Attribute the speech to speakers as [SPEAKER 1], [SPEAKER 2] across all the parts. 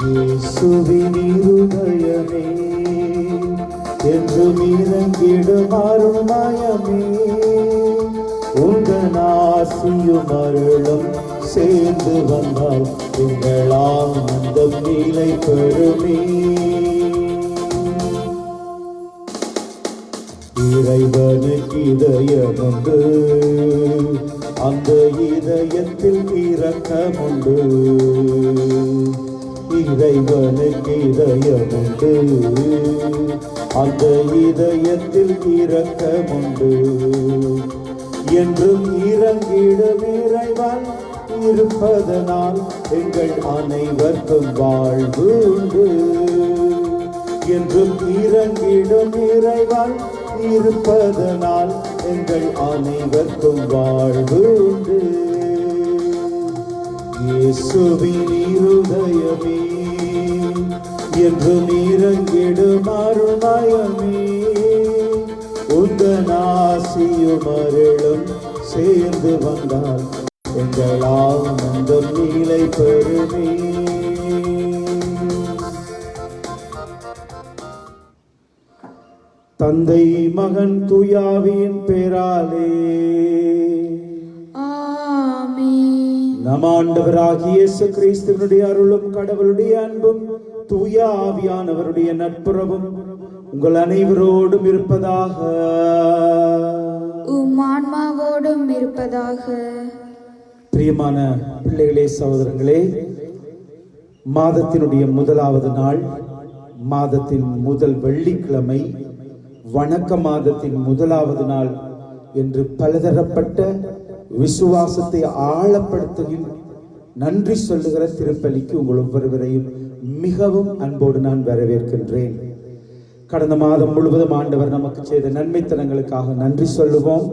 [SPEAKER 1] இயேசுவின் இருதயமே என்றும் இறங்கிடும் அருள்மயமே, உங்கள் ஆசியும் அருளும் சேர்ந்து வந்தால் எங்கள் ஆனந்தம் நிலை பெறுமே. இறைவனுக்கு இதயமுண்டு, அந்த இதயத்தில் இரக்கமுண்டு. இறைவனுக்கு இதயமுண்டு, அந்த இதயத்தில் இரக்கமுண்டு. என்றும் இறங்கிடும் இறைவன் இருப்பதனால் எங்கள் அனைவருக்கும் வாழ்வு உண்டு. என்றும் இறங்கிடும் இறைவன் இருப்பதனால் எங்கள் அனைவருக்கும் வாழ்வு உண்டு. இயேசுவின் இருதயமே என்றும் இறங்கிடும் அருள்மயமே, உங்கள் ஆசியும் அருளும் சேர்ந்து வந்தால் எங்கள் ஆனந்தம் நிலை பெறுமே. தந்தை மகன் தூயாவியின் பேராலே
[SPEAKER 2] ஆமென்.
[SPEAKER 1] நம் ஆண்டவராகிய இயேசு கிறிஸ்துவினுடைய அருளும் கடவுளுடைய அன்பும் தூய ஆவியானவருடைய நட்புறவும் உங்கள் அனைவரோடும் இருப்பதாக.
[SPEAKER 2] உம் ஆன்மாவோடும் இருப்பதாக.
[SPEAKER 1] பிரியமான பிள்ளைகளே, சகோதரங்களே, மாதத்தினுடைய முதலாவது நாள், மாதத்தின் முதல் வெள்ளிக்கிழமை, வணக்க மாதத்தின் முதலாவது நாள் என்று பலதரப்பட்ட விசுவாசத்தை ஆழப்படுத்துகின்ற நன்றி சொல்லுகிற திருப்பலிக்கு உங்கள் ஒவ்வொருவரையும் மிகவும் அன்போடு நான் வரவேற்கின்றேன். கடந்த மாதம் முழுவதும் ஆண்டவர் நமக்கு செய்த நன்மைத்தனங்களுக்காக நன்றி சொல்லுவோம்.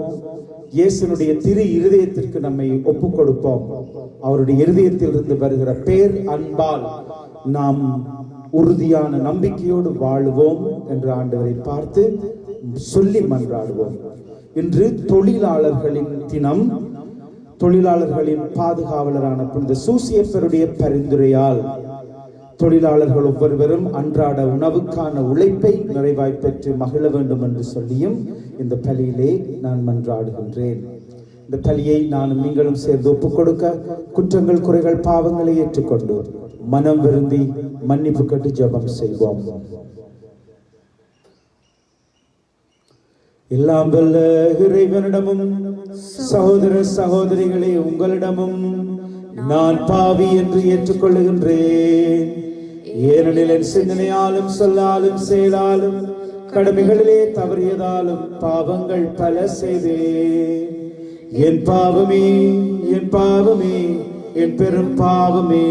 [SPEAKER 1] இயேசுனுடைய திரு இருதயத்திற்கு நம்மை ஒப்புக் கொடுப்போம். அவருடைய இருதயத்தில் இருந்து வருகிற பேர் அன்பால் நாம் உறுதியான நம்பிக்கையோடு வாழுவோம் என்று ஆண்டவரை பார்த்து சொல்லி மன்றாடுவோம். இன்று தொழிலாளர்களின் தினம். தொழிலாளர்களின் பாதுகாவலரான புனித சூசியப்பருடைய பரிந்துரையால் தொழிலாளர்கள் ஒவ்வொருவரும் அன்றாட உணவுக்கான உழைப்பை நிறைவாய் பெற்று மகிழ வேண்டும் என்று சொல்லியும் இந்த பலியிலே நான் மன்றாடுகின்றேன். இந்த பலியை நானும் நீங்களும் சேர்ந்து ஒப்புக் கொடுக்க, குற்றங்கள் குறைகள் பாவங்களை ஏற்றுக்கொண்டு மனம் விருந்தி மன்னிப்பு கட்டு ஜெபம் செய்வோம். எல்லாம் வல்ல இறைவனிடமும் சகோதர சகோதரிகளே உங்களிடமும் நான் பாவி என்று ஏற்றுக்கொள்ளுகின்றேன். ஏனெனில் என் சிந்தனையாலும் சொல்லாலும் செயலாலும் கடமைகளிலே தவறியதாலும் பாவங்கள் பல செய்தேன். என் பாவமே, என் பாவமே, என் பெரும் பாவமே.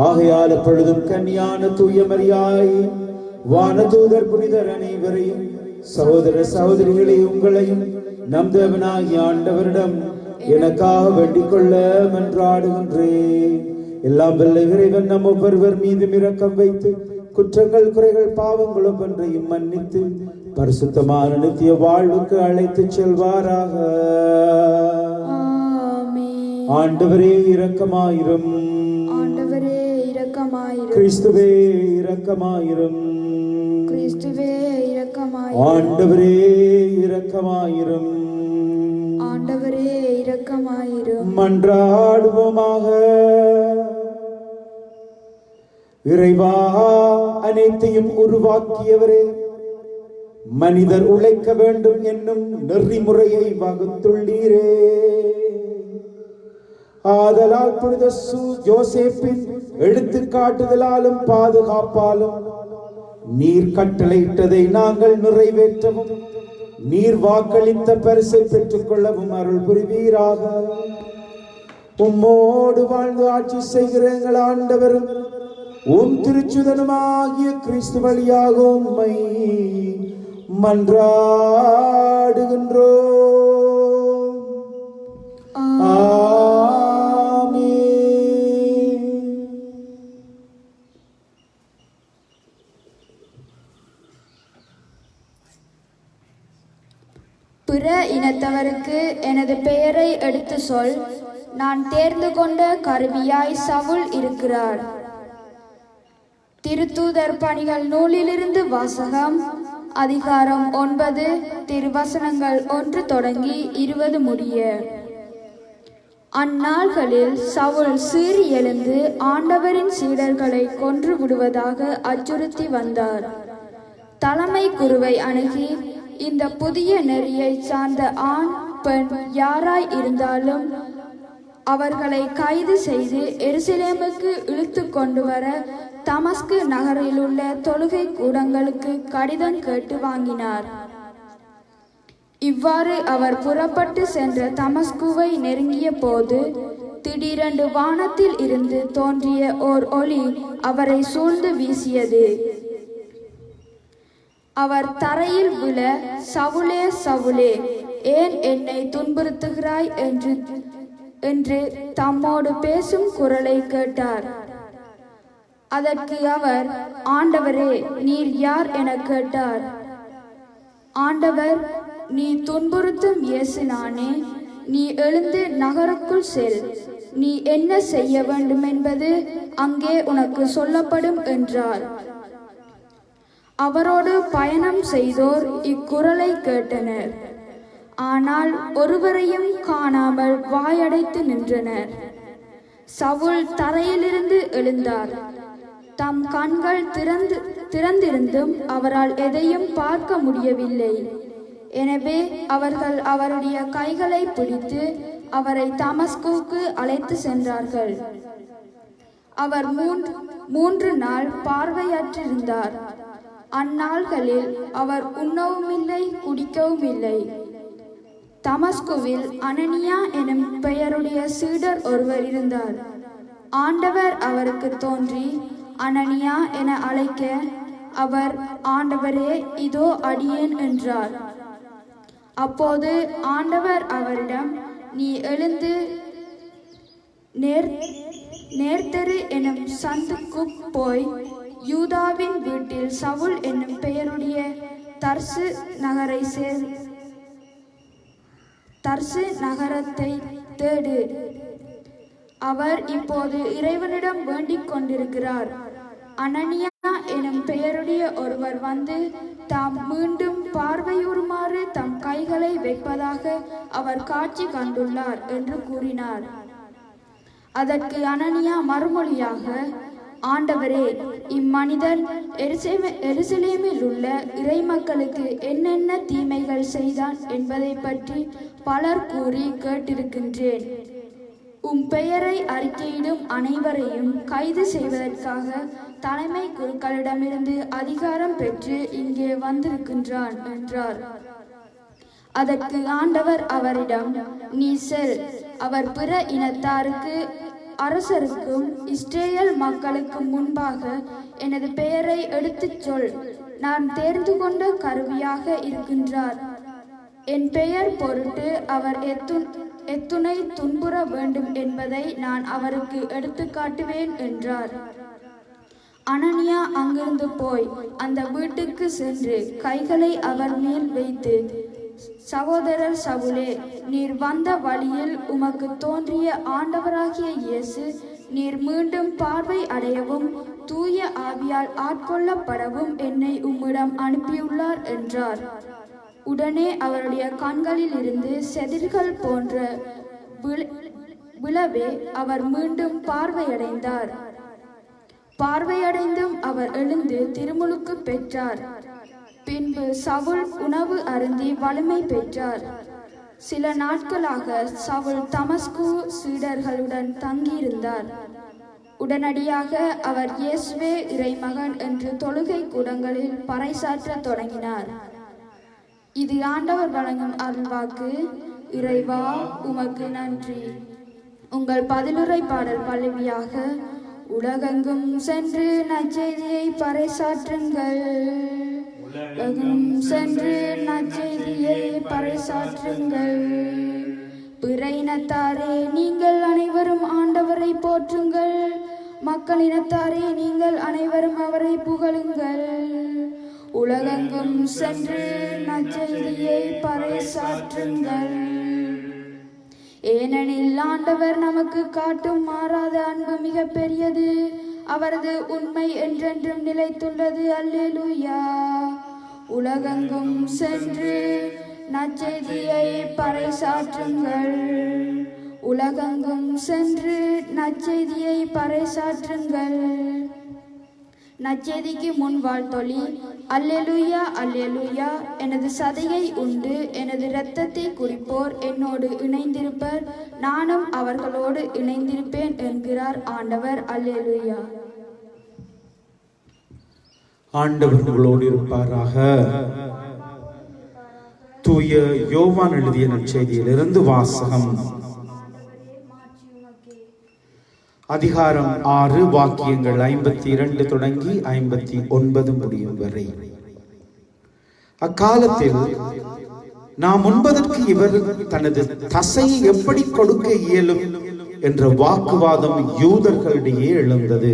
[SPEAKER 1] ஆகையால் எப்பொழுதும் கன்னியான தூய மரியாய், வானதூதர் புனிதர் அனைவரையும், சகோதர சகோதரிகளை உங்களையும் நம் தேவனாகிய ஆண்டவரிடம் எனக்காக வேண்டிக் கொள்ள மன்றாடுகின்றேன். எல்லாம் வல்ல இறைவன் நம் ஒவ்வொருவர் மீதும் இரக்கம் வைத்து குற்றங்கள் குறைகள் பாவங்கள் ஒவ்வொன்றையும் மன்னித்து பரிசுத்தமான நித்திய வாழ்வுக்கு அழைத்து செல்வாராக. ஆண்டவரே இரக்கமாயிரும்.
[SPEAKER 2] ஆண்டவரே இரக்கமாயிரும்.
[SPEAKER 1] கிறிஸ்துவே இரக்கமாயிரும்.
[SPEAKER 2] கிறிஸ்துவே இரக்கமாயிரும்.
[SPEAKER 1] ஆண்டவரே இரக்கமாயிரும்.
[SPEAKER 2] ஆண்டவரே இரக்கமாயிரும்.
[SPEAKER 1] மன்றாடுவோமாக. இறைவா, அனைத்தையும் உருவாக்கியவரே, மனிதர் உழைக்க வேண்டும் என்னும் நெறிமுறையை வகுத்துள்ளீரே. ஆதலால் புனித யோசேப்பின் எடுத்துக்காட்டுதலாலும் பாதுகாப்பாலும் நீர் கட்டளையிட்டதை நாங்கள் நிறைவேற்றவும் நீர் வாக்களித்த பரிசை பெற்றுக் கொள்ளவும் அருள் புரிவீராக. உம்மோடு வாழ்ந்து ஆட்சி செய்கிற எங்கள் ஆண்டவரும் உம் திருச்சுதனுமாகிய கிறிஸ்து வழியாக உம்மை மன்றாடுகின்றோம்.
[SPEAKER 2] பிற இனத்தவருக்கு எனது பெயரை எடுத்து சொல். நான் தேர்ந்து கொண்ட கருவியாய் சவுல் இருக்கிறார். திருத்தூதர் பணிகள் நூலிலிருந்து வாசகம். அதிகாரம் 9, திருவசனங்கள் 1 தொடங்கி 20 முடிய. அந்நாள்களில் சவுல் சீறி எழுந்து ஆண்டவரின் சீடர்களை கொன்று விடுவதாக அச்சுறுத்தி வந்தார். தலைமை குருவை அணுகி, இந்த புதிய நெறியை சார்ந்த ஆண் பெண் யாராய் இருந்தாலும் அவர்களை கைது செய்து எருசலேமுக்கு இழுத்து கொண்டு வர தமஸ்கு நகரில் உள்ள தொழுகை கூடங்களுக்கு கடிதம் கேட்டு வாங்கினார். இவ்வாறு அவர் புறப்பட்டு சென்ற தமஸ்குவை நெருங்கிய போது திடீரென்று வானத்தில் இருந்து தோன்றிய ஓர் ஒளி அவரை சூழ்ந்து வீசியது. அவர் தரையில் விழ, சவுலே சவுலே, ஏன் என்னை துன்புறுத்துகிறாய் என்று தம்மோடு பேசும் குரலை கேட்டார். அதற்கு அவர், ஆண்டவரே, நீர் யார் என கேட்டார். ஆண்டவர், நீ துன்புறுத்தும் இயேசு நானே. நீ எழுந்து நகருக்குள் செல். நீ என்ன செய்ய வேண்டும் என்பது அங்கே உனக்கு சொல்லப்படும் என்றார். அவரோடு பயணம் செய்தோர் இக்குரலை கேட்டனர். ஆனால் ஒருவரையும் காணாமல் வாயடைத்து நின்றனர். சவுல் தரையிலிருந்து எழுந்தார். தம் கண்கள் திறந்திருந்தும் அவரால் எதையும் பார்க்க முடியவில்லை. எனவே அவர்கள் அவருடைய கைகளை பிடித்து அவரை தமஸ்குவுக்கு அழைத்து சென்றார்கள். அவர் 3 நாள் பார்வையற்றிருந்தார். அந்நாள்களில் அவர் உண்ணவும் இல்லை, குடிக்கவும் இல்லை. தமஸ்குவில் அனனியா எனும் பெயருடைய சீடர் ஒருவர் இருந்தார். ஆண்டவர் அவருக்கு தோன்றி அனனியா என அழைக்க, அவர், ஆண்டவரே, இதோ அடியேன் என்றார். அப்போது ஆண்டவர் அவரிடம், நீ எழுந்து நேர்த்தெரு எனும் சந்துக்கு போய் யூதாவின் வீட்டில் சவுல் என்னும் பெயருடைய தர்சு நகரத்தை தேடு. அவர் இப்போது இறைவனிடம் வேண்டிக் கொண்டிருக்கிறார். அனனியா எனும் பெயருடைய ஒருவர் வந்து தாம் மீண்டும் பார்வையுறுமாறு தம் கைகளை வைப்பதாக அவர் காட்சி கண்டுள்ளார் என்று கூறினார். அதற்கு அனனியா மறுமொழியாக, ஆண்டவரே, இம்மனிதன் எருசலேமில் உள்ள இறைமக்களுக்கு என்னென்ன தீமைகள் செய்தான் என்பதை பற்றி பலர் கூறி கேட்டிருக்கின்றேன். உம் பெயரை அறிக்கையிடும் அனைவரையும் கைது செய்வதற்காக தலைமை குருக்களிடமிருந்து அதிகாரம் பெற்று இங்கே வந்திருக்கின்றான் என்றார். அதற்கு ஆண்டவர் அவரிடம், நீ செல், அவர் பிற இனத்தாருக்கு அரசருக்கும் இஸ்ரேல் மக்களுக்கு முன்பாக எனது பெயரை எடுத்துச் சொல். நான் தேர்ந்து கொண்ட கருவியாக இருக்கின்றார். என் பெயர் பொருட்டு அவர் எத்துணை துன்புற வேண்டும் என்பதை நான் அவருக்கு எடுத்து காட்டுவேன் என்றார். அனனியா அங்கிருந்து போய் அந்த வீட்டுக்கு சென்று கைகளை அவர் மேல் வைத்து, சகோதரர் சவுலே, நீர் வந்த வழியில் உமக்கு தோன்றிய ஆண்டவராகிய இயேசு நீர் மீண்டும் பார்வை அடையவும் தூய ஆவியால் ஆட்கொள்ளப்படவும் என்னை உம்மிடம் அனுப்பியுள்ளார் என்றார். உடனே அவருடைய கண்களில் இருந்து செதில்கள் போன்ற விழவே அவர் மீண்டும் பார்வையடைந்தார். பார்வையடைந்தும் அவர் எழுந்து திருமுழுக்கு பெற்றார். பின்பு சவுல் உணவு அருந்தி வலிமை பெற்றார். சில நாட்களாக சவுல் தமஸ்கு சீடர்களுடன் தங்கியிருந்தார். உடனடியாக அவர் இயேசுவே இறைமகன் என்று தொழுகை கூடங்களில் பறைசாற்றத் தொடங்கினார். இது ஆண்டவர் வழங்கும் அருள்வாக்கு. இறைவா, உமக்கு நன்றி. உங்கள் பதிலுரை பாடல் பல்லவியாக, உலகெங்கும் சென்று நற்செய்தியை பறைசாற்றுங்கள். உலகெங்கும் சென்று நற்செய்தியை பறைசாற்றுங்கள். பிற இனத்தாரே, நீங்கள் அனைவரும் ஆண்டவரை போற்றுங்கள். மக்களினத்தாரே, நீங்கள் அனைவரும் அவரை புகழுங்கள். உலகெங்கும் சென்று நற்செய்தியை பறைசாற்றுங்கள். ஏனெனில் ஆண்டவர் நமக்கு காட்டும் மாறாத அன்பு மிக பெரியது. அவரது உண்மை என்றென்றும் நிலைத்துள்ளது. அல்லேலூயா. உலகெங்கும் சென்று நற்செய்தியை பறைசாற்றுங்கள். உலகெங்கும் சென்று நற்செய்தியை பறைசாற்றுங்கள். நற்செய்திக்கு முன் வாழ்த்தொலி. அல்லேலூயா அல்லேலூயா. எனது சதையை உண்டு எனது இரத்தத்தை குறிப்போர் என்னோடு இணைந்திருப்பர், நானும் அவர்களோடு இணைந்திருப்பேன் என்கிறார் ஆண்டவர். அல்லேலூயா.
[SPEAKER 1] ஆண்டவர் உங்களோடு இருப்பாராக. தூய யோவான் எழுதிய நற்செய்தியிலிருந்து வாசகம். அதிகாரம் 6 வாக்கியங்கள் 52 தொடங்கி 59 முடியும் வரை. அக்காலத்தில் நாம் உண்பதற்கு இவர் தனது தசையை எப்படி கொடுக்க இயலும் என்ற வாக்குவாதம் யூதர்களிடையே எழுந்தது.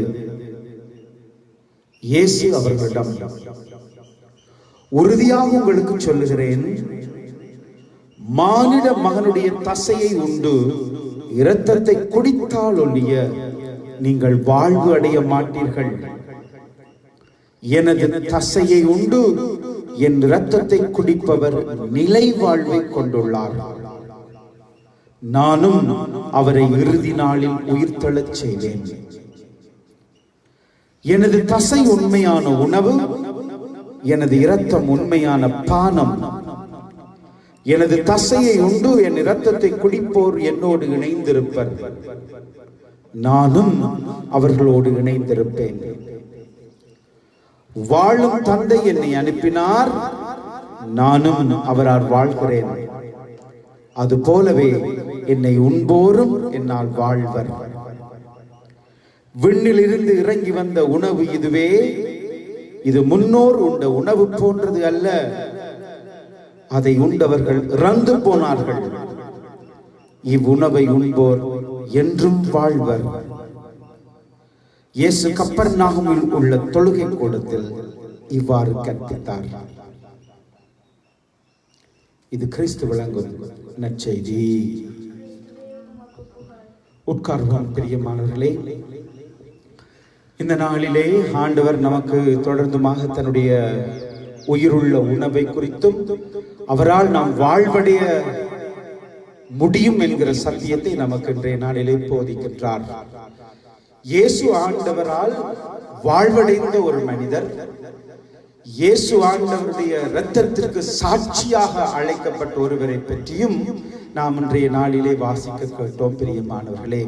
[SPEAKER 1] இயேசு அவர்களிடம், உறுதியாக உங்களுக்கு சொல்லுகிறேன், மானிட மகனுடைய தசையை உண்டு இரத்தத்தை குடித்தால் ஒழிய நீங்கள் வாழ்வு அடைய மாட்டீர்கள். எனது தசையை உண்டு என் இரத்தத்தை குடிப்பவர் நிலை வாழ்வை கொண்டுள்ளார். நானும் அவரை இறுதி நாளில் உயிர்த்தெழச் செய்வேன். எனது தசை உண்மையான உணவு, எனது இரத்தம் உண்மையான பானம். எனது தசையை உண்டு என் இரத்தத்தை குடிப்போர் என்னோடு இணைந்திருப்பர், நானும் அவர்களோடு இணைந்திருப்பேன். வாழும் தந்தை என்னை அனுப்பினார், நானும் அவரால் வாழ்கிறேன். அது போலவே என்னை உண்போரும் என்னால் வாழ்வர். விண்ணில் இருந்து இறங்கி வந்த உணவு இதுவே. இது முன்னோர் உண்ட உணவு போன்றது அல்ல. அதை உண்டவர்கள் இறந்து போனார்கள். இவ்வுணவை உண்போர் என்றும் வாழ்வர். இயேசு கப்பர்நாகுமில் உள்ள தொழுகை கூடத்தில் இவ்வாறு கற்பித்தார். இது கிறிஸ்து வழங்கும் நற்செய்தி. உட்கார்வோம். பிரியமானவர்களே, இந்த நாளிலே ஆண்டவர் நமக்கு தொடர்ந்துமாக தன்னுடைய உயிருள்ள உணவை குறித்தும் அவரால் நாம் வாழ்வடைய முடியும் என்கிற சத்தியத்தை நமக்கு இன்றைய நாளிலே போதிக்கின்றார். இயேசு ஆண்டவரால் வாழ்வடைந்த ஒரு மனிதர், இயேசு ஆண்டவருடைய இரத்தத்திற்கு சாட்சியாக அழைக்கப்பட்ட ஒருவரை பற்றியும் நாம் இன்றைய நாளிலே வாசிக்க கேட்டோம். பிரியமானவர்களே,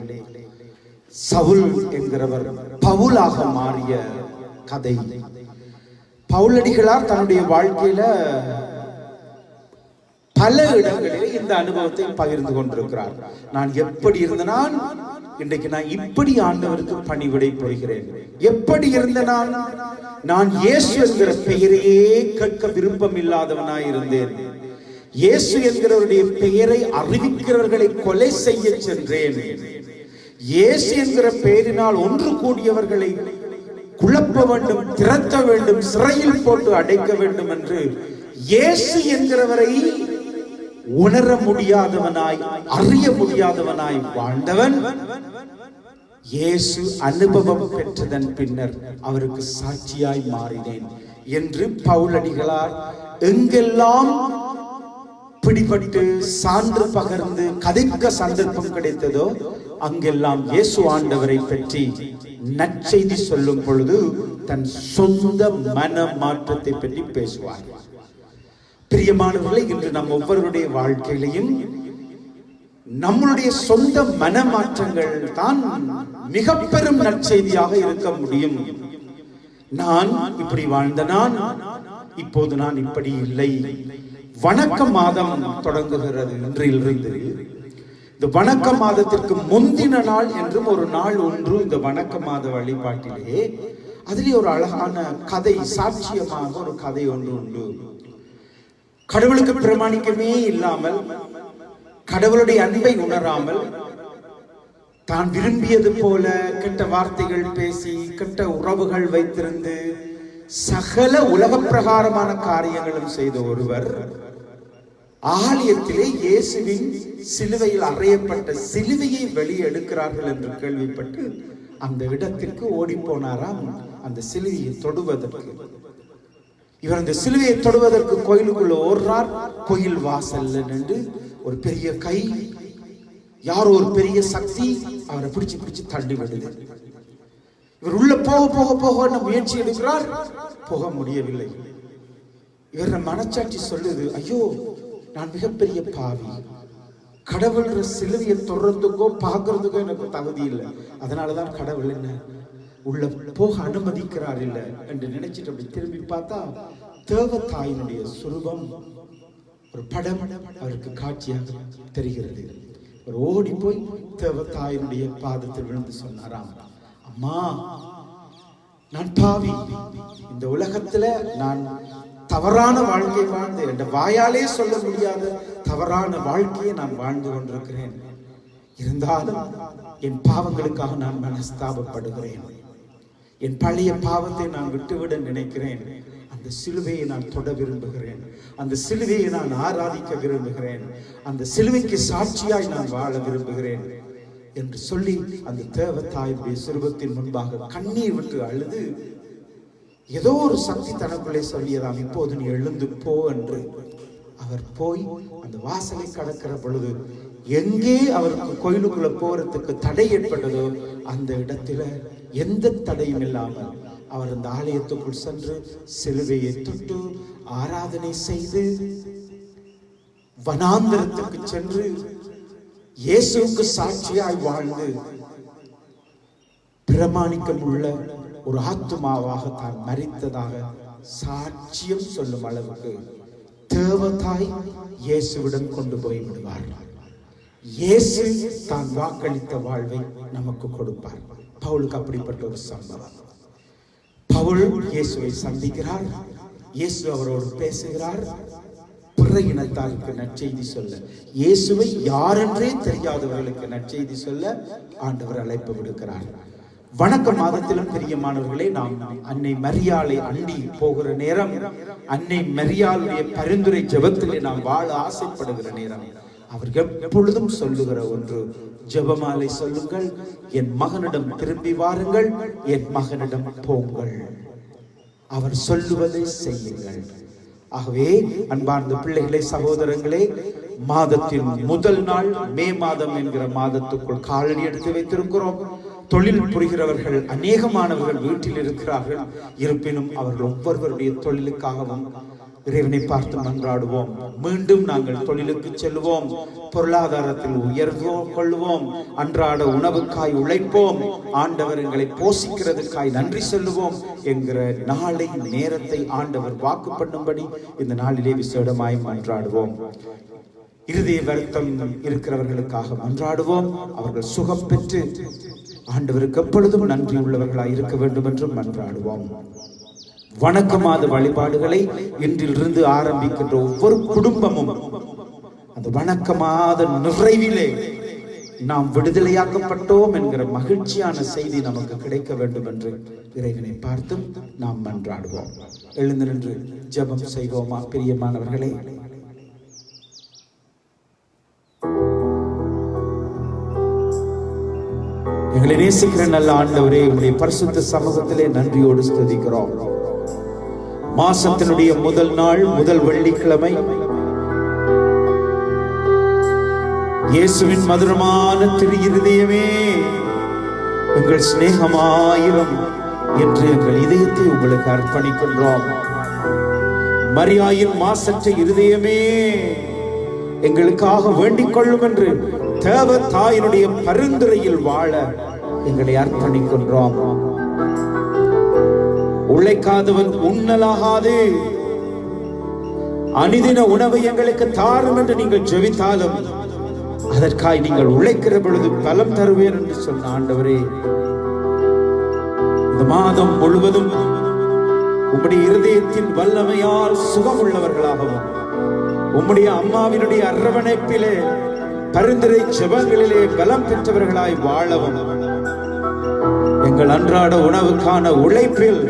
[SPEAKER 1] சவுல் என்கிறவர் பவுலாக மாறிய கதை. பவுலடிகளார் தன்னுடைய வாழ்க்கையில பல இடங்களிலே இந்த அனுபவத்தை பகிர்ந்து கொண்டிருக்கிறார். நான் எப்படி இருந்தனால் இன்றைக்கு நான் இப்படி ஆண்டவருக்கு பணிவிடை புரிகிறேன். எப்படி இருந்த நான் இயேசு என்கிற பெயரையே கேட்க விருப்பம் இல்லாதவனாய் இருந்தேன். இயேசு என்கிறவருடைய பெயரை அறிவிக்கிறவர்களை கொலை செய்ய சென்றேன். இயேசு என்கிற பெயரினால் ஒன்று கூடியவர்களை குழப்ப வேண்டும், திரட்ட வேண்டும், சிறையில் போட்டு அடைக்க வேண்டும் என்று இயேசு என்கிறவரை உணர முடியாதவனாய், அறிய முடியாதவனாய் வாழ்ந்தவன் இயேசு அனுபவம் பெற்றதன் பின்னர் அவருக்கு சாட்சியாய் மாறினேன் என்று பவுலடிகளார் எங்கெல்லாம் பிடிபட்டு சான்று பகர்ந்து கதைக்க சந்தர்ப்பம் கிடைத்ததோ அங்கெல்லாம் இயேசு ஆண்டவரை பற்றி நற்செய்தி சொல்லும் பொழுது தன் சொந்த மன மாற்றத்தை பற்றி பேசுவார். பிரியமானவர்களே, இன்று நம் ஒவ்வொருடைய வாழ்க்கையிலையும் நம்மளுடைய சொந்த மனமாற்றங்கள் தான் மிக பெரும் நற்செய்தியாக இருக்க முடியும். நான் இப்படி வாழ்ந்த இப்போது நான் இப்படி இல்லை. வணக்க மாதம் தொடங்குகிறது இன்றிலிருந்து. இந்த வணக்க மாதத்திற்கு முந்தின நாள் என்றும் ஒரு நாள் ஒன்று இந்த வணக்க மாத வழிபாட்டிலே அதிலே ஒரு அழகான கதை, சாட்சியமாக ஒரு கதை ஒன்று உண்டு. கடவுளுக்கு பிரமாணிக்கமே இல்லாமல், கடவுளுடைய அன்பை உணராமல், தான் விரும்பியது போல கெட்ட வார்த்தைகள் பேசி கெட்ட உறவுகள் வைத்திருந்து சகல உலக பிரகாரமான காரியங்களும் செய்த ஒருவர் ஆலயத்திலே இயேசுவின் சிலுவையில் அறையப்பட்ட சிலுவையை வெளியே எடுக்கிறார்கள் என்று கேள்விப்பட்டு அந்த இடத்திற்கு ஓடி போனாராம் அந்த சிலுவையை தொடுவதற்கு. இவர் அந்த சிலுவையை தொடுவதற்கு கோயிலுக்குள்ள ஓடுறார். கோயில் வாசல்ல நின்று ஒரு பெரிய கை, யாரோ ஒரு பெரிய சக்தி அவரை பிடிச்சு தள்ளி விடுது. இவர் உள்ள போக போக போக முயற்சி எடுக்கிறார், போக முடியவில்லை. இவர் மனச்சாட்சி சொல்லுது, ஐயோ நான் மிகப்பெரிய பாவி, கடவுள் சிலுவையை தொடர்றதுக்கோ பார்க்கறதுக்கோ எனக்கு தகுதி இல்லை, அதனாலதான் கடவுள் என்ன உள்ள போக அனுமதிக்கிறார் இல்லை என்று நினைச்சிட்டு அப்படி திரும்பி பார்த்தா தேவதாயினுடைய சுரூபம், ஒரு படம் அவருக்கு காட்சியாக தெரிகிறது. ஒரு ஓடி போய் தேவதாயினுடைய பாதத்தில் விழுந்து சொன்னாராம், அம்மா நான் பாவி, இந்த உலகத்துல நான் தவறான வாழ்க்கை வாழ்ந்து, என்ற வாயாலே சொல்ல முடியாத தவறான வாழ்க்கையை நான் வாழ்ந்து கொண்டிருக்கிறேன். இருந்தாலும் என் பாவங்களுக்காக நான் மனஸ்தாபப்படுகிறேன். என் பழைய பாவத்தை நான் விட்டுவிட நினைக்கிறேன். அந்த சிலுவையை நான் தொட விரும்புகிறேன். அந்த சிலுவையை நான் ஆராதிக்க விரும்புகிறேன். அந்த சிலுவைக்கு சாட்சியாய் நான் வாழ விரும்புகிறேன் என்று சொல்லி அந்த தேவதாயுடைய சுரூபத்தின் முன்பாக கண்ணீர் விட்டு அழுது, ஏதோ ஒரு சக்தி தனக்குள்ளே சொல்லியதாம், இப்போது நீ எழுந்து போ என்று. அவர் போய் அந்த வாசலை கடக்கிற பொழுது எங்கே அவருக்கு கோயிலுக்குள்ள போறதுக்கு தடை ஏற்பட்டதோ அந்த இடத்துல எந்த தடையும் இல்லாமல் அவர் அந்த ஆலயத்துக்குள் சென்று சிலுவையை தொட்டு ஆராதனை செய்து வனாந்தரத்துக்கு சென்று இயேசுவுக்கு சாட்சியாய் வாழ்ந்து பிரமாணிக்கம் உள்ள ஒரு ஆத்துமாவாக தான் மரித்ததாக சாட்சியம் சொல்லும் அளவுக்கு தேவதாய் இயேசுவிடம் கொண்டு போய் விடுவார். இயேசு தான் வாக்களித்த வாழ்வை நமக்கு கொடுப்பார். பவுலுக்கு அப்படிப்பட்ட ஒரு சம்பவம். பவுல் இயேசுவை சந்திக்கிறார். இயேசு அவரோடு பேசுகிறார். பிற இனத்தாருக்கு நற்செய்தி சொல்ல, இயேசுவை யாரென்றே தெரியாதவர்களுக்கு நற்செய்தி சொல்ல ஆண்டவர் அழைப்பு விடுக்கிறார். வணக்க மாதத்திலும் பிரியமானவர்களே, நாம் அன்னை மரியாளை அண்டி போகிற நேரம், அன்னை மரியாளுடைய பரிந்துரை ஜெபத்திலே நாம் வாழ ஆசைப்படுகிற நேரம், அவர் எப்பொழுதும் சொல்லுகிற ஒன்று, ஜெபமாலை சொல்லுங்கள், என் மகனிடம் திரும்பி வாருங்கள், என் மகனிடம் போங்கள், அவர் சொல்லுவதை செய்யுங்கள். ஆகவே அன்பார்ந்த பிள்ளைகளே, சகோதரங்களே, மாதத்தின் முதல் நாள் மே மாதம் என்கிற மாதத்துக்குள் காலடி எடுத்து வைத்திருக்கிறோம். தொழில் புரிகிறவர்கள் அநேகமானவர்கள் வீட்டில் இருக்கிறார்கள். இருப்பினும் அவர்கள் ஒவ்வொருவருடைய தொழிலுக்காகவும் இறைவனை பார்த்து மன்றாடுவோம். மீண்டும் நாங்கள் தொழிலுக்கு செல்வோம், பொருளாதாரத்தில் உயர்வு கொள்வோம், அன்றாட உணவுக்காய் உழைப்போம், ஆண்டவர் எங்களை போஷிக்கிறதுக்காய் நன்றி சொல்லுவோம் என்கிற நாளை நேரத்தை ஆண்டவர் வாக்கு பண்ணும்படி இந்த நாளிலே விசேடமாய் மன்றாடுவோம். இருதய வருத்தம் இருக்கிறவர்களுக்காக மன்றாடுவோம். அவர்கள் சுகம் பெற்று ஆண்டவருக்கு எப்பொழுதும் நன்றி உள்ளவர்களாய் இருக்க வேண்டும் என்று மன்றாடுவோம். வணக்க மாத வழிபாடுகளை இன்றிலிருந்து ஆரம்பிக்கின்ற ஒவ்வொரு குடும்பமும் அந்த வணக்க மாத நிறைவிலே நாம் விடுதலையாக்கப்பட்டோம் என்கிற மகிழ்ச்சியான செய்தி நமக்கு கிடைக்க வேண்டும் என்று இறைவனை பார்த்தும் நாம் மன்றாடுவோம். எழுந்து நின்று ஜெபம் செய்வோமா? பிரியமானவர்களே, எங்களை நேசிக்கிற நல்ல ஆண்டவரே, உங்களுடைய பரிசுத்த சமூகத்திலே நன்றியோடு ஸ்துதிக்கிறோம். மாசத்தினுடைய முதல் நாள், முதல் வெள்ளிக்கிழமை, இயேசுவின் மதுரமான திரு இருதயமே எங்கள் சிநேகமாயிரம் என்று எங்கள் இதயத்தை உங்களுக்கு அர்ப்பணிக்கின்றோம். மரியாயின் மாசற்ற இருதயமே எங்களுக்காக வேண்டிக் கொள்ளும் என்று தேவ தாயினுடைய பரிந்துரையில் வாழ எங்களை அர்ப்பணிக்கின்றோம். உழைக்காதவன் உண்ணலாகாது, அனுதின உணவை எங்களுக்கு தாரும் என்று நீங்கள் ஜெபித்தாலும் அதற்காய் நீங்கள் உழைக்கிற பொழுது பலம் தருவேன் என்று சொன்ன ஆண்டவரே, இந்த மாதம் முழுவதும் உம்முடைய இருதயத்தின் வல்லமையால் சுகம் உள்ளவர்களாகவும், உம்முடைய அம்மாவினுடைய அரவணைப்பிலே பரிந்துரை ஜெபங்களிலே பலம் பெற்றவர்களாய் வாழவும், எங்கள் அன்றாட உணவுக்கான உழைப்பில்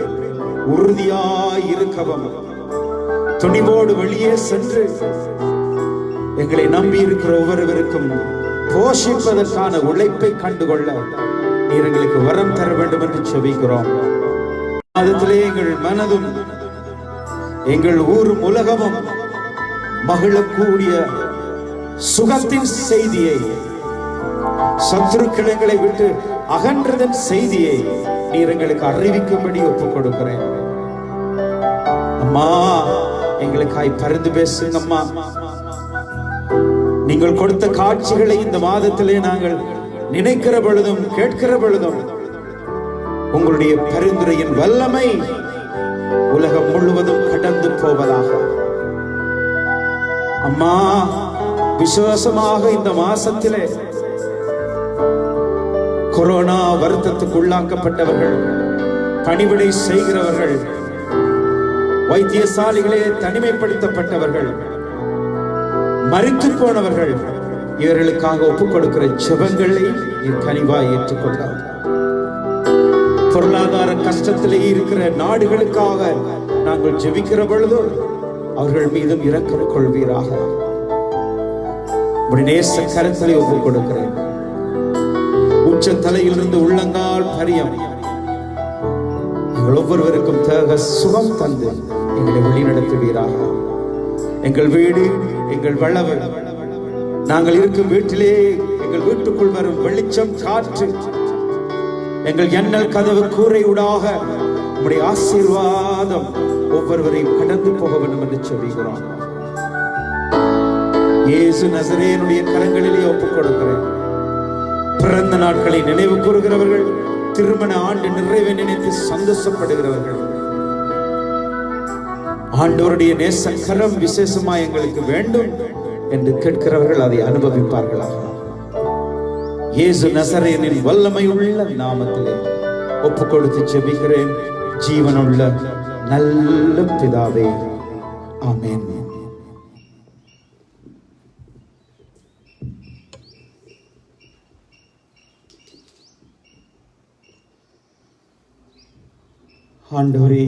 [SPEAKER 1] உறுதியாய் இருக்கவும், துணிவோடு வெளியே சென்று எங்களை நம்பி இருக்கிற ஒவ்வொருவருக்கும் போஷிப்பதற்கான உழைப்பை கண்டுகொள்ள நீர் எங்களுக்கு வரம் தர வேண்டும் என்று செபிக்கிறோம். மாதத்திலே எங்கள் மனதும் எங்கள் ஊரும் உலகமும் மகிழக்கூடிய சுகத்தின் செய்தியை, சத்துருக்கிழங்களை விட்டு அகன்றதன் செய்தியை நீர் எங்களுக்கு அறிவிக்கும்படி ஒப்புக் கொடுக்கிறேன். அம்மா, எங்களுக்காய் பரிந்து பேசுங்க அம்மா. நீங்கள் கொடுத்த காட்சிகளை இந்த மாதத்திலே நாங்கள் நினைக்கிற பொழுதும் கேட்கிற பொழுதும் உங்களுடைய பரிந்துரையின் வல்லமை உலகம் முழுவதும் கடந்து போவதாக. அம்மா, விசுவாசமாக இந்த மாசத்திலே கொரோனா வருத்தத்துக்கு உள்ளாக்கப்பட்டவர்கள், பணிவிடை செய்கிறவர்கள், வைத்தியசாலைகளே தனிமைப்படுத்தப்பட்டவர்கள், மரித்து போனவர்கள், இவர்களுக்காக ஒப்புக் கொடுக்கிற ஜெபங்களை கனிவாய் ஏற்றுக்கொண்டார். பொருளாதார கஷ்டத்திலே இருக்கிற நாடுகளுக்காக நாங்கள் ஜெபிக்கிற பொழுது அவர்கள் மீதும் இரக்கம் கொள்வீராக. நேச கரத்திலே ஒப்புக் கொடுக்கிறேன். உச்ச தலையிலிருந்து உள்ளங்கால் பரியம் எங்கள் ஒவ்வொருவருக்கும் தேக சுகம் தந்து எங்களை வழிநடத்துவீராக. எங்கள் வீடு, எங்கள் வளவு, நாங்கள் இருக்கும் வீட்டிலே எங்கள் வீட்டுக்குள் வரும் வெளிச்சம், காற்று, எங்கள் எண்ணல் கதவு கூரை ஊடாக உம்முடைய ஆசீர்வாதம் ஒவ்வொருவரையும் கடந்து போக வேண்டும் என்று சொல்கிறோம். இயேசு நசரேயனுடைய கரங்களிலே ஒப்புக் கொடுக்கிறேன். பிறந்த நாட்களை நினைவு கூறுகிறவர்கள், திருமண ஆண்டு நிறைவை நினைத்து சந்தோஷப்படுகிறவர்கள், ஆண்டவருடைய நேச கரம் விசேஷமா எங்களுக்கு வேண்டும் என்று கேட்கிறவர்கள் அதை அனுபவிப்பார்களாக. இயேசு நசரேயனின் வல்லமை உள்ள நாமத்திலே ஒப்புக் கொடுத்து ஜெபிக்கிறேன் ஜீவனுள்ள நல்ல பிதாவே, ஆமென். ஆண்டவரே,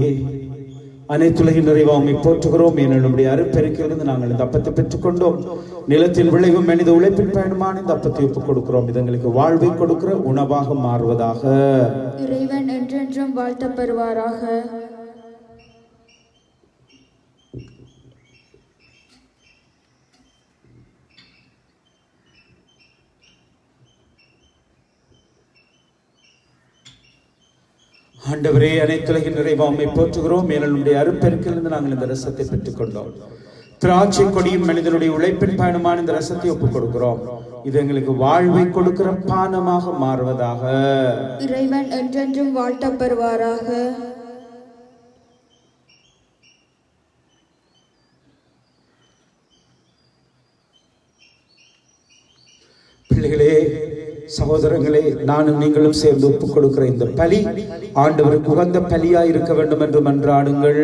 [SPEAKER 1] அனைத்துலகின் நிறைவா உம்மை போற்றுகிறோம். என்னுடைய அருப்பெருக்கிலிருந்து நாங்கள் இந்த அப்பத்தை பெற்றுக்கொண்டோம். நிலத்தில் விளைவும் மனித உழைப்பின் பயணமான இந்த அப்பத்தை ஒப்புக் கொடுக்கிறோம். இது எங்களுக்கு வாழ்வை கொடுக்கிற உணவாக மாறுவதாக.
[SPEAKER 2] இறைவன் என்றென்றும் வாழ்த்தப்படுவாராக.
[SPEAKER 1] ஆண்டவரே, அனைத்துலகின் நிறைவா உம்மை போற்றுகிறோம். என்னுடைய அருப்பெருக்கிலிருந்து நாங்கள் இந்த ரசத்தை பெற்றுக்கொண்டோம். திராட்சை கொடியும் மனிதனுடைய உழைப்பின் பயணமான இந்த ரசத்தை ஒப்புக் கொடுக்கிறோம். இது எங்களுக்கு வாழ்வை கொடுக்கிற பானமாக மாறுவதாக.
[SPEAKER 2] இறைவன் என்றென்றும் வாழ்த்தப்படுவாராக.
[SPEAKER 1] பிள்ளைகளே, சகோதரங்களே, நானும் நீங்களும் சேர்ந்து ஒப்புக் கொடுக்கிற இந்த பலி ஆண்டவருக்கு உகந்த பலியா இருக்க வேண்டும் என்று மன்றாடுங்கள்.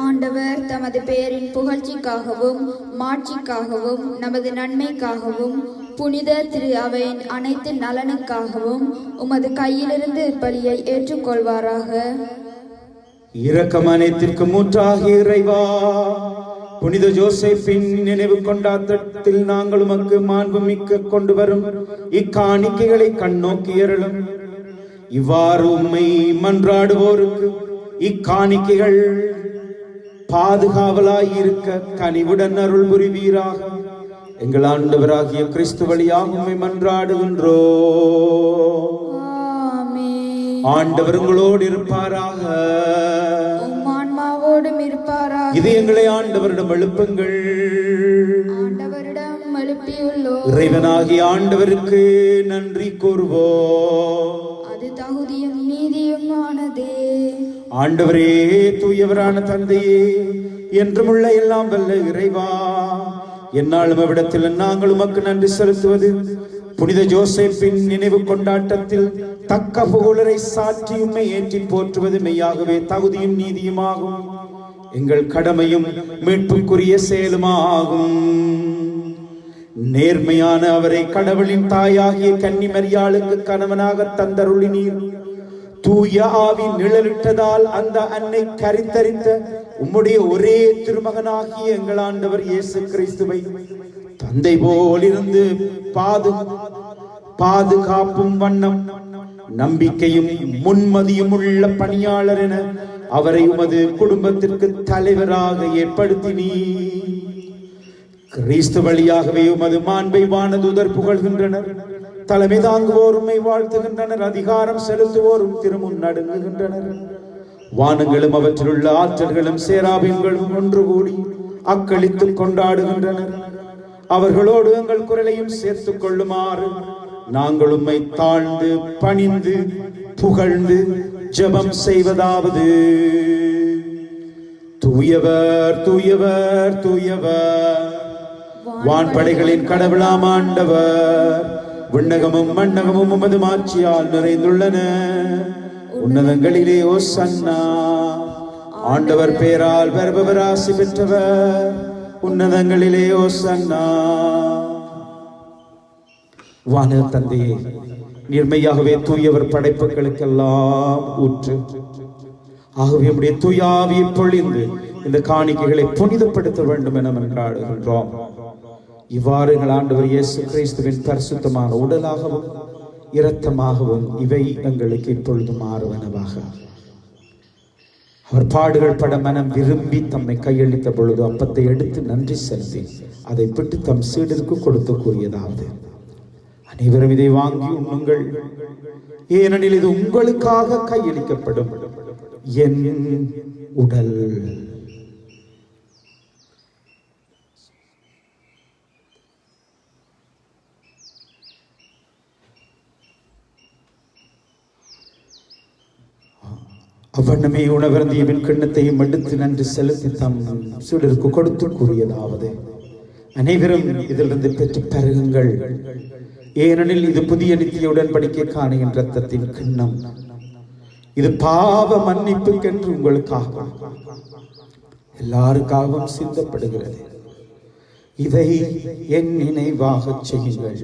[SPEAKER 2] ஆண்டவர் தமது பெயரின் புகழ்ச்சிக்காகவும் மாட்சிக்காகவும் நமது நன்மைக்காகவும் புனித திரு அவையின் அனைத்து நலனுக்காகவும் உமது கையிலிருந்து பலியை ஏற்றுக்கொள்வாராக.
[SPEAKER 1] இரக்கம் அனைத்திற்கு மூன்றாகிய இறைவா, புனித ஜோசேப்பின் நினைவு கொண்டாட்டத்தில் நாங்கள் உமக்கு மாண்பு மிக்க கொண்டு வரும் இக்காணிக்கைகளை கண்ணோக்கி அருளும். இவ்வாறு உம்மை மன்றாடுவோருக்கு இக்காணிக்கைகள் பாதுகாவலாய் இருக்க கனிவுடன் அருள் புரிவீராக. எங்கள் ஆண்டவராகிய கிறிஸ்து வழியாக உம்மை மன்றாடுகின்றோ. ஆண்டவர் உங்களோடு இருப்பாராக. இது எங்களை ஆண்டவரிடம் எழுப்புங்கள்.
[SPEAKER 2] ஆண்டவரிடம் எழுப்பியுள்ளோம்.
[SPEAKER 1] இறைவனாகிய ஆண்டவருக்கு நன்றி கூறுவோம்.
[SPEAKER 2] அது தகுதியும் நீதியுமானதே.
[SPEAKER 1] ஆண்டவரே, தூயவரான தந்தையே, என்றுமுள்ள எல்லாம் வல்ல இறைவா, என்னாலும் அவ்விடத்தில் நாங்கள் உமக்கு நன்றி செலுத்துவது புனித ஜோசேப்பின் நினைவு கொண்டாட்டத்தில் தக்க புகழரை சாற்றி உம்மை ஏற்றி போற்றுவது மெய்யாகவே தகுதியும் நீதியுமாகும். எங்கள் கடமையும் மீட்புக்குரிய செயலுமாகும். நேர்மையான அவரை கடவுளின் தாயாகிய கன்னி மரியாளுக்கு கணவனாக தந்தருளினீர். தூய ஆவி நிழலிட்டதால் அந்த அன்னை கரித்தரித்த உம்முடைய ஒரே திருமகனாகிய எங்கள் ஆண்டவர் இயேசு கிறிஸ்துவை தந்தை போலிருந்து பாதுகாப்பும் வண்ணம் நம்பிக்கையும் முன்மதியும் உள்ள பணியாளர் என அவரை உமது குடும்பத்திற்கு தலைவராக ஏற்படுத்தினீ. கிறிஸ்து வழியாகவே உமது மாண்பை வானதூதர் புகழ்கின்றனர். தலைமை தாங்குவோர் உம்மை வாழ்த்துகின்றனர். அதிகாரம் செலுத்துவோரும் திருமுன் நடுங்குகின்றனர். வானங்களும் அவற்றில் உள்ள ஆற்றல்களும் சேராபீன்களும் ஒன்று கூடி அக்களித்து கொண்டாடுகின்றனர். அவர்களோடு எங்கள் குரலையும் சேர்த்துக் கொள்ளுமாறு நாங்கள் உம்மை தாழ்ந்து பணிந்து புகழ்ந்து ஜெபம் செய்வதாவது: தூயவர் தூயவர் தூயவர், வான்படைகளின் கடவுளாம் ஆண்டவர், விண்ணகமும் மண்ணகமும் உமது மாட்சியால் நிறைந்துள்ளன. உன்னதங்களிலே ஓசன்னா. ஆண்டவர் பேரால் வருபவர் ஆசி பெற்றவர். உன்னதங்களிலே ஓசன்னா. வான தந்தையே, நேர்மையாகவே தூயவர் படைப்புகளுக்கெல்லாம் ஊற்று. ஆகவே நம்முடைய தூய ஆவியை பொழிந்து இந்த காணிக்கைகளை புனிதப்படுத்த வேண்டும் என மன்றாடுகின்றோம். இவ்வாறு எங்கள் ஆண்டவர் இயேசு கிறிஸ்துவின் பரிசுத்தமான உடலாகவும் இரத்தமாகவும் இவை எங்களுக்கு இப்பொழுது மாறுவனவாக. அவர் பாடுகள் பட மனம் விரும்பி தம்மை கையளித்த பொழுது அப்பத்தை எடுத்து நன்றி செலுத்தி அதை பிட்டு தம் சீடருக்கு கொடுத்து கூறியதாவது: அனைவரும் இதை வாங்கி உண்ணுங்கள், ஏனெனில் இது உங்களுக்காக கையளிக்கப்படும் என் உடல். அவ்வண்ணமே உணவருந்தியவின் கிண்ணத்தையும் எடுத்து நன்றி செலுத்தி தம் சீடருக்கு கொடுத்து கூறியதாவது: அனைவரும் இதிலிருந்து பெற்று பருகுங்கள், ஏனெனில் இது புதிய நித்திய உடன்படிக்கைக்கான என் இரத்தத்தின் கிண்ணம். இது பாவ மன்னிப்புக்கென்று உங்களுக்காக எல்லாருக்காகவும் சிந்தப்படுகிறது. இதை என் நினைவாக செய்யுங்கள்.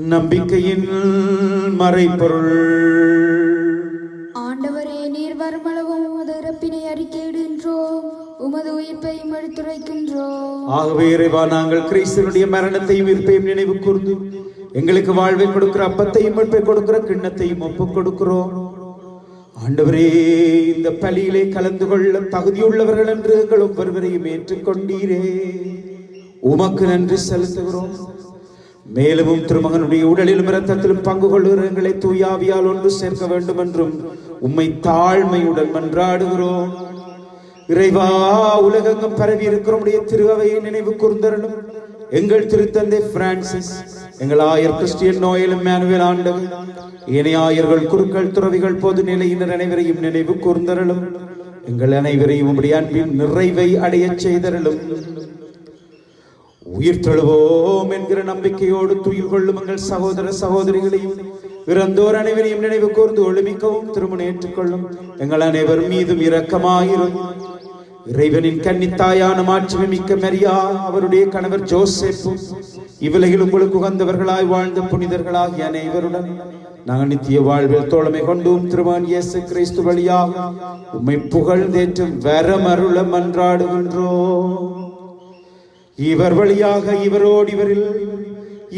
[SPEAKER 1] நம்பிக்கையின் மறைபொருள்.
[SPEAKER 2] ஆண்டவரே, நீர் வருமளவும் உமது இறப்பினை அறிக்கையிடுகின்றோம், உமது உயிர்ப்பையும் எடுத்துரைக்கின்றோம்.
[SPEAKER 1] ஆகவே இறைவா, நாங்கள் கிறிஸ்துவினுடைய மரணத்தையும் உயிர்ப்பையும் நினைவு கூர்ந்து எங்களுக்கு வாழ்வை கொடுக்கிற அப்பத்தையும் மீட்பை கொடுக்கிற கிண்ணத்தையும் ஒப்புக் கொடுக்கிறோம். ஆண்டவரே, இந்த பலியிலே கலந்து கொள்ள தகுதியுள்ளவர்கள் என்று எங்கள் ஒவ்வொருவரையும் ஏற்றுக்கொண்டீரே, உமக்கு நன்றி செலுத்துகிறோம். மேலும் திருமகனுடைய உடலிலும் இரத்தத்திலும் பங்கு கொள்ளுகிற எங்களை தூயாவியால் ஒன்று சேர்க்க வேண்டும் என்றும் உம்மை தாழ்மையுடன் மன்றாடுகிறோம். இறைவா, உலகெங்கும் பரவி இருக்கிறோமுடைய திருவையை நினைவு கூர்ந்தருளும். எங்கள் திருத்தந்தை பிரான்சிஸ், எங்கள் ஆயர் கிறிஸ்டியன் நோயல் இம்மானுவேல் ஆண்டவர், ஏனைய ஆயர்கள், குருக்கள், துறவிகள், பொது நிலையினர் அனைவரையும் நினைவு கூர்ந்தருளும். எங்கள் அனைவரையும் உம்முடைய அன்பின் நிறைவை அடைய செய்தருளும். உயிர் தெழுவோம் என்கிற நம்பிக்கையோடு துயில் கொள்ளும் எங்கள் சகோதர சகோதரிகளையும் இறந்தோர் அனைவரையும் நினைவு கூர்ந்து ஒளிமிக்கவும் திருமணம் ஏற்றுக்கொள்ளும். எங்கள் அனைவர் மீதும் இரக்கமாயிரும். இறைவனின் கன்னித்தாயான மாட்சிமை மிக்க மரியா, அவருடைய கணவர் ஜோசேப்பும் இவ்வுலகில் உங்களுக்கு உகந்தவர்களாய் வாழ்ந்த புனிதர்களாகிய அனைவருடன் நாங்கள் நித்திய வாழ்வில் தோழமை கொண்டும் திருமகன் இயேசு கிறிஸ்து வழியாக உம்மை புகழ்ந்தேற்றும் வரமருள மன்றாடுகின்றோம். இவர் வழியாக இவரோடு இவரில்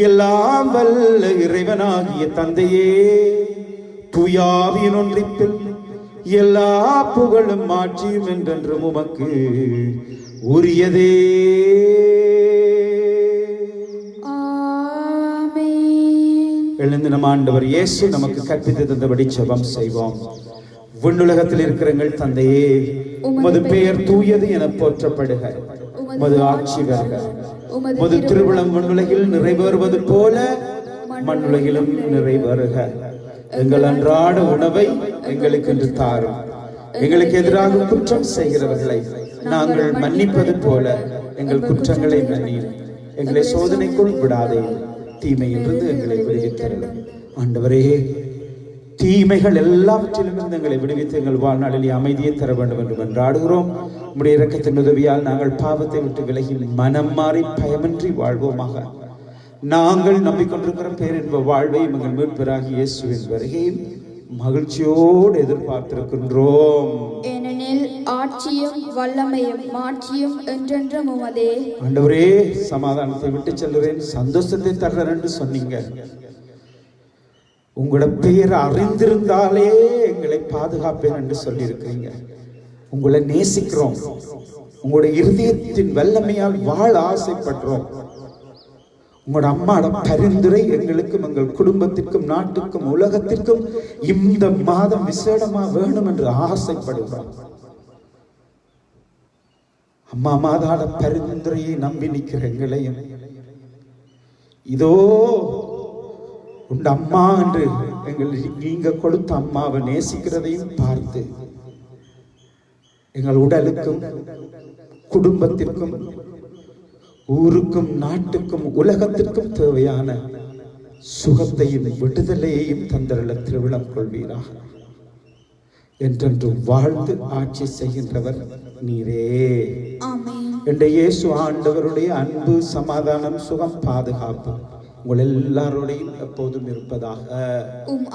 [SPEAKER 1] எல்லாம் வல்ல இறைவனாகிய தந்தையே, தூயாவியின் ஒன்றிப்பில் எல்லா புகழும் மாட்சியும் என்றென்றும் உமக்கு உரியதே. எழுந்து நம் ஆண்டவர் இயேசு நமக்கு கற்பித்து தந்தபடி ஜெபம் செய்வோம். விண்ணுலகத்தில் இருக்கிற எங்கள் தந்தையே, உமது பெயர் தூயது என போற்றப்படுக. உமது ஆட்சி வருக. உமது திருவிழம் விண்ணுலகில் நிறைவேறுவது போல மண்ணுலகிலும் நிறைவேறுக. எங்கள் அன்றாட உணவை எங்களுக்கு இன்று தாரும். எங்களுக்கு எதிராக குற்றம் செய்கிறவர்களை நாங்கள் மன்னிப்பது போல எங்கள் குற்றங்களை மன்னியும். எங்களை சோதனைக்குள் விடாதே, தீமையிலிருந்து எங்களை விடுவித்தருளும். ஆண்டவரே, தீமைகள் எல்லாவற்றிலும் இருந்து எங்களை விடுவித்து எங்கள் வாழ்நாளில் அமைதியை தர வேண்டும் என்று மன்றாடுகிறோம். உம்முடைய இரக்கத்தின் உதவியால் நாங்கள் பாவத்தை விட்டு விலகி மனம் மாறி பயமின்றி வாழ்வோமாக. நாங்கள் நம்பிக்கொண்டிருக்கிற பேரின்ப வாழ்வையும் எங்கள் மீட்பராகிய இயேசுவின் வருகையும் மகிழ்ச்சியோடு எதிர்பார்த்திருக்கின்றோம்.
[SPEAKER 2] ஏனெனில் ஆட்சியும் வல்லமையும் மாட்சியும் என்றென்றும் உமதே.
[SPEAKER 1] ஆண்டவரே, சமாதானத்தை விட்டு செல்லுவேன், சந்தோஷத்தை தர்றேன் என்று சொன்னீங்க. உங்களோட பெயர் அறிந்திருந்தாலே எங்களை பாதுகாப்பேன் என்று சொல்லி இருக்கிறீங்க. உங்களை நேசிக்கிறோம், உங்களுடைய இருதயத்தின் வல்லமையால் வாழ ஆசைப்படுறோம். உங்களோட அம்மாவோட பரிந்துரை எங்களுக்கும் எங்கள் குடும்பத்திற்கும் நாட்டுக்கும் உலகத்திற்கும் இந்த மாதம் விசேடமா வேணும் என்று ஆசைப்படுகிறோம். அம்மா மாதாட பரிந்துரையை நம்பி நிற்கிற எங்களையும் இதோ உண்ட அம்மா என்று எங்களுக்கு நீங்க கொடுத்த அம்மாவை நேசிக்கிறதையும் பார்த்து எங்கள் உடலுக்கும் குடும்பத்திற்கும் ஊருக்கும் நாட்டுக்கும் உலகத்திற்கும் தேவையான சுகத்தையும் விடுதலையையும் தந்தருள திருவிழம் கொள்வீராக. என்றென்றும் வாழ்ந்து ஆட்சி செய்கின்றவர் நீரே. என்ற இயேசு ஆண்டவருடைய அன்பு, சமாதானம், சுகம், பாதுகாப்பு உங்கள் எல்லாரோடையும் எப்போதும் இருப்பதாக.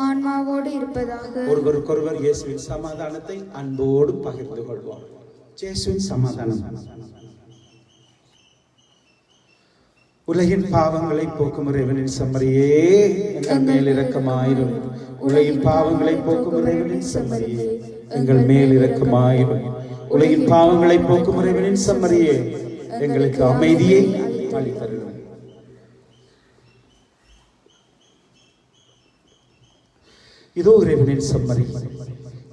[SPEAKER 2] ஆன்மாவோடு இருப்பதாக.
[SPEAKER 1] ஒருவருக்கொருவர் இயேசுவின் சமாதானத்தை அன்போடு பகிர்ந்து கொள்வோம். இயேசுவின் சமாதானம். உலகின் பாவங்களை போக்கும் இறைவனின் செம்மறியே, எங்கள் மேல் இரக்கமாயிரும். உலகின் பாவங்களை போக்கும் இறைவனின் செம்மறியே, எங்கள் மேல் இரக்கமாயிரும். உலகின் பாவங்களை போக்கும் இறைவனின் செம்மறியே, எங்களுக்கு அமைதியை அளித்தருளும். இதோ இறைவனின் செம்மறி,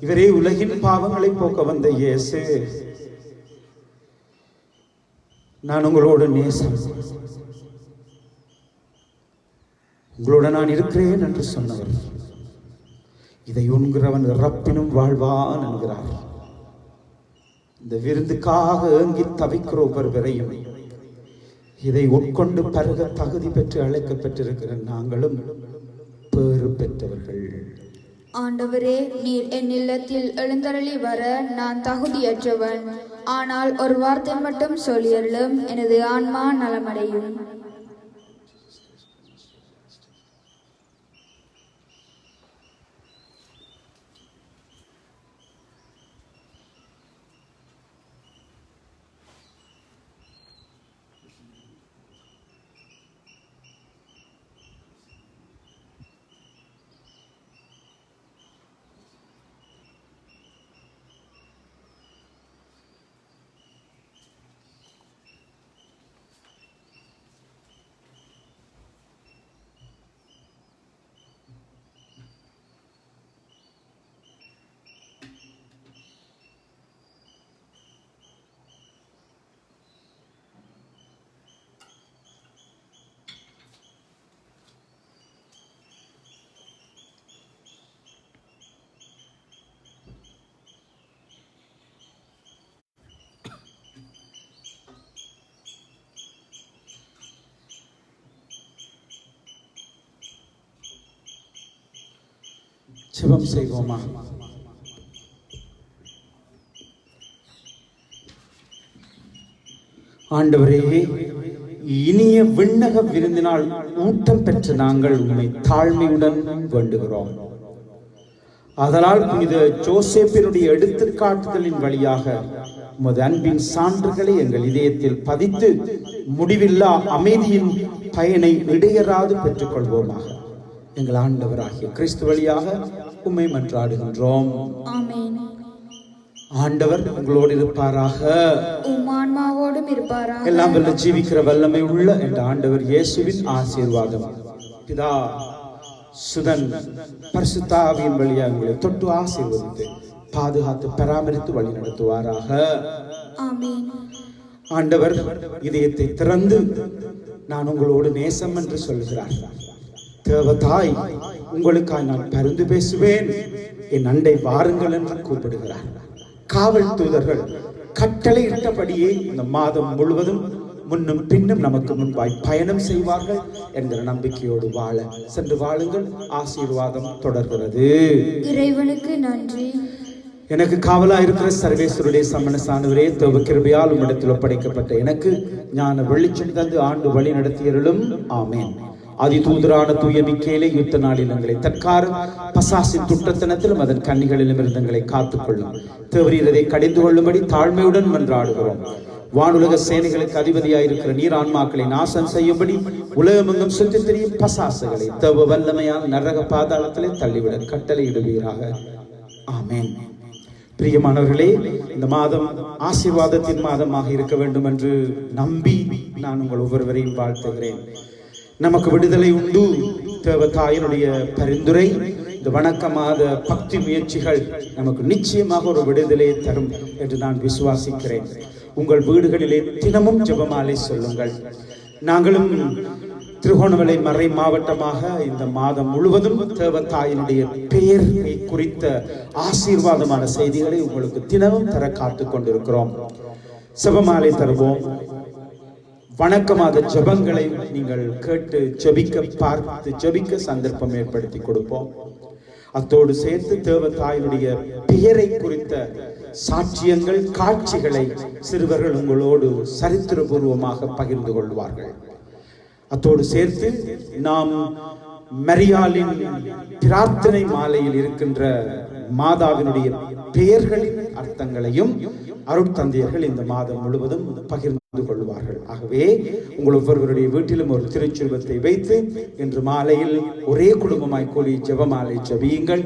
[SPEAKER 1] இவரே உலகின் பாவங்களை போக்க வந்த இயேசு. நான் உங்களோடு நேசம், உங்களோட நான் இருக்கிறேன் என்று சொன்னவர். இதை உண்கிறவன் இறப்பினும் வாழ்வான் என்கிறார். இந்த விருந்துக்காக ஏங்கி தவிக்கிற ஒவ்வொருவரையும் இதை உட்கொண்டு பருக தகுதி பெற்று அழைக்கப்பட்டிருக்கிற நாங்களும் பேறு பெற்றவர்கள்.
[SPEAKER 2] ஆண்டவரே, நீர் என் இல்லத்தில் எழுந்தருளி வர நான் தகுதியற்றவன். ஆனால் ஒரு வார்த்தை மட்டும் சொல்லியருளும், எனது ஆன்மா நலமடையும்.
[SPEAKER 1] ஜெபம் செய்வோமா? ஆண்டவரே, இனிய விண்ணக விருந்தினால் ஊட்டம் பெற்ற நாங்கள் உம்மை தாழ்மையுடன் வேண்டுகிறோம். அதனால் புனித ஜோசேப்பினுடைய எடுத்துக்காட்டுதலின் வழியாக உமது அன்பின் சான்றுகளை எங்கள் இதயத்தில் பதித்து முடிவில்லா அமைதியின் பயனை இடையறாது பெற்றுக் கொள்வோமாக. எங்கள் ஆண்டவராகிய கிறிஸ்து வழியாக உம்மை மன்றாடுகின்றோம்.
[SPEAKER 2] ஆமென்.
[SPEAKER 1] ஆண்டவர் உங்களோடு இருப்பாராக,
[SPEAKER 2] ஆன்மாவோடும் இருப்பாராக.
[SPEAKER 1] எல்லாம் வல்ல ஜீவிக்கிற வல்லமை உள்ள என்ற ஆண்டவர் இயேசுவின் ஆசீர்வாதம் பிதா, சுதன், பரிசுத்த ஆவியின் வழியாக உங்களை தொட்டு ஆசீர்வதித்து பாதுகாத்து பராமரித்து வழி நடத்துவாராக.
[SPEAKER 2] ஆமென்.
[SPEAKER 1] ஆண்டவர் இதயத்தை திறந்து நான் உங்களோடு நேசம் என்று சொல்லுகிறார். தேவதாய், உங்களுக்காக நான் பரிந்து பேசுவேன், என் அண்டை வாருங்கள் என்று கூப்பிடுகிறார். காவல் தூதர்கள் கட்டளையிட்டபடியே இந்த மாதம் முழுவதும் முன்னும் பின்னும் நமக்கு முன்பாய் பயணம் செய்வார்கள் என்கிற நம்பிக்கையோடு வாழ சென்று வாழுங்கள். ஆசீர்வாதம் தொடர்கிறது.
[SPEAKER 2] இறைவனுக்கு நன்றி.
[SPEAKER 1] எனக்கு காவலாக இருக்கிற சர்வேஸ்வருடைய சம்மனசானவரே, தேவ கிருபையால் உம்மிடத்தில் ஒப்படைக்கப்பட்ட எனக்கு ஞான வெளிச்சம் தந்து ஆண்டு வழி நடத்தியருளும். ஆமேன். அதிதூதரான தூய மிக்கேலே யுத்த நாளில் எங்களை தற்காரும் பசாசின் துட்டத்தனத்திலும் அதன் கன்னிகளிலும் இருந்து எங்களை காத்துக்கொள்ளும். தேவரீரதை கடிந்து கொள்ளும்படி தாழ்மையுடன் மன்றாடுகிறோம். வானுலக சேனைகளுக்கு அதிபதியாயிருக்கிற நீர் ஆன்மாக்களை நாசம் செய்யும்படி உலகமெங்கும் சுற்றித் திரியும் பசாசுகளை தேவ வல்லமையால் நரக பாதாளத்திலே தள்ளிவிட கட்டளையிடுவீராக. ஆமென். பிரியமானவர்களே, இந்த மாதம் ஆசீர்வாதத்தின் மாதமாக இருக்க வேண்டும் என்று நம்பி நான் உங்கள் ஒவ்வொருவரையும் வாழ்த்துகிறேன். நமக்கு விடுதலை உண்டு. தேவ தாயினுடைய பரிந்துரை, இந்த வணக்க மாத பக்தி முயற்சிகள் நமக்கு நிச்சயமாக ஒரு விடுதலையை தரும் என்று நான் விசுவாசிக்கிறேன். உங்கள் வீடுகளிலே தினமும் ஜெபமாலை சொல்லுங்கள். நாங்களும் திருகோணமலை மறை மாவட்டமாக இந்த மாதம் முழுவதும் தேவ தாயினுடைய பெயர் குறித்த ஆசீர்வாதமான செய்திகளை உங்களுக்கு தினமும் தர காத்துக் கொண்டிருக்கிறோம். ஜெபமாலை தருவோம். வணக்க மாத ஜெபங்களை நீங்கள் கேட்டு ஜெபிக்க சந்தர்ப்பம் ஏற்படுத்தி கொடுப்போம். அத்தோடு சேர்த்து தேவ தாயினுடைய பெயரை குறித்த சாட்சியங்கள், காட்சிகளை சிறுவர்கள் உங்களோடு சரித்திரபூர்வமாக பகிர்ந்து கொள்வார்கள். அத்தோடு சேர்த்து நாம் மரியாளின் பிரார்த்தனை மாலையில் இருக்கின்ற மாதாவினுடைய பெயர்களின் அர்த்தங்களையும் அருட்தந்தையர்கள் இந்த மாதம் முழுவதும் பகிர்ந்து கொள்வார்கள். ஆகவே உங்கள் ஒவ்வொருவருடைய வீட்டிலும் ஒரு திருச்சுருவத்தை வைத்து இன்று மாலையில் ஒரே குடும்பமாய் கூடி ஜெபமாலை ஜெபியுங்கள்.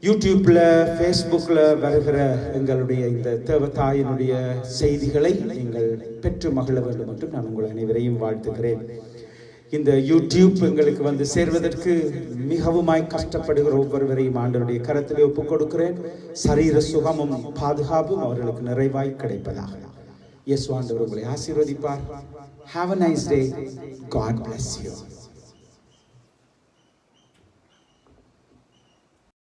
[SPEAKER 1] யூடியூப்ல, ஃபேஸ்புக்ல வருகிற எங்களுடைய இந்த தேவ தாயினுடைய செய்திகளை நீங்கள் பெற்று மகிழ வேண்டும் என்று நான் உங்கள் அனைவரையும் வாழ்த்துகிறேன். இந்த யூடியூப் எங்களுக்கு வந்து சேர்வதற்கு மிகவுமாய் கஷ்டப்படுகிற ஒவ்வொருவரையும் ஆண்டவருடைய கரத்திலே ஒப்புக் கொடுக்கிறேன். சரீர சுகமும் பாதுகாப்பும் அவர்களுக்கு நிறைவாய் கிடைப்பதாக. இயேசு ஆண்டவர் உங்களை ஆசீர்வதிப்பார். Have a nice day. God bless you.